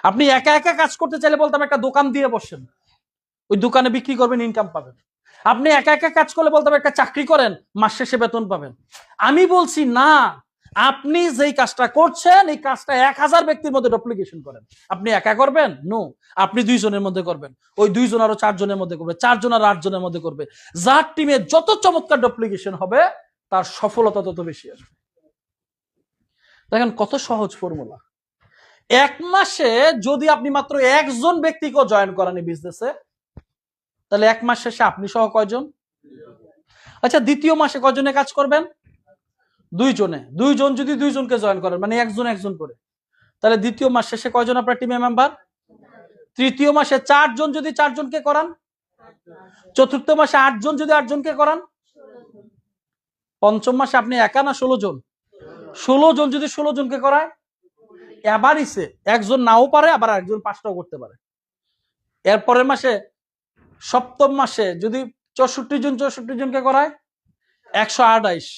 আপনি একা একা কাজ করতে চাইলে বলতাম একটা দোকান দিয়ে বসেন, ওই দোকানে বিক্রি করবেন, ইনকাম পাবেন। আপনি একা একা কাজ করলে বলতাম একটা চাকরি করেন, মাস শেষে বেতন পাবেন। আমি বলছি না, আপনি যেই কাজটা করছেন এই কাজটা 1000 ব্যক্তির মধ্যে ডুপ্লিকেশন করেন। আপনি একা করবেন? নো, আপনি 2 জনের মধ্যে করবেন, ওই 2 জন আরো 4 জনের মধ্যে করবে, 4 জন আরো 8 জনের মধ্যে করবে। যার টিমে যত চমৎকার ডুপ্লিকেশন হবে তার সফলতা তত বেশি আসবে। দেখেন কত সহজ ফর্মুলা। 1 মাসে যদি আপনি মাত্র 1 জন ব্যক্তিকে জয়েন করান এই বিজনেসে, তাহলে 1 মাস শেষে আপনি সহ কয়জন? আচ্ছা, দ্বিতীয় মাসে কয়জনে কাজ করবেন? 2 জনে। 2 জন যদি 2 জনকে জয়েন করেন, মানে একজন একজন করে, তাহলে দ্বিতীয় মাস শেষে কয়জন আপনার টিমে মেম্বার? তৃতীয় মাসে 4 জন যদি 4 জনকে করান, চতুর্থ মাসে 8 জন যদি 8 জনকে করান, পঞ্চম মাসে আপনি একা না 16 জন? 16 জন যদি 16 জনকে করায়, এভারেজে একজন নাও পারে, আবার একজন 5টাও করতে পারে। এরপরের মাসে সপ্তম মাসে যদি 64 জন 64 জনকে করায়, 128।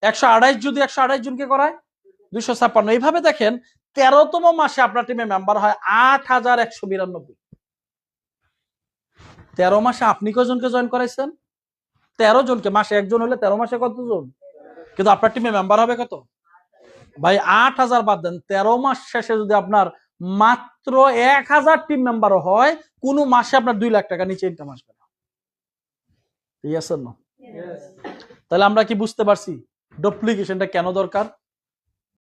128 যদি 128 জনকে করায়, 256। এইভাবে দেখেন 13তম মাসে আপনার টিমে মেম্বার হয় 8192। 13 মাসে আপনি কয়জনকে জয়েন করাইছেন? 13 জনকে। মাসে একজন হলে 13 মাসে কতজন? কিন্তু আপনার টিমে মেম্বার হবে কত ভাই? 8000 বাদ দেন, 13 মাস শেষে যদি আপনার মাত্র 1000 টিম মেম্বারও হয়, কোন মাসে আপনার 2 লাখ টাকা নিচে ইনকাম আসবে না। ঠিক আছে না? তাহলে আমরা কি বুঝতে পারছি ডুপ্লিকেশনটা কেন দরকার?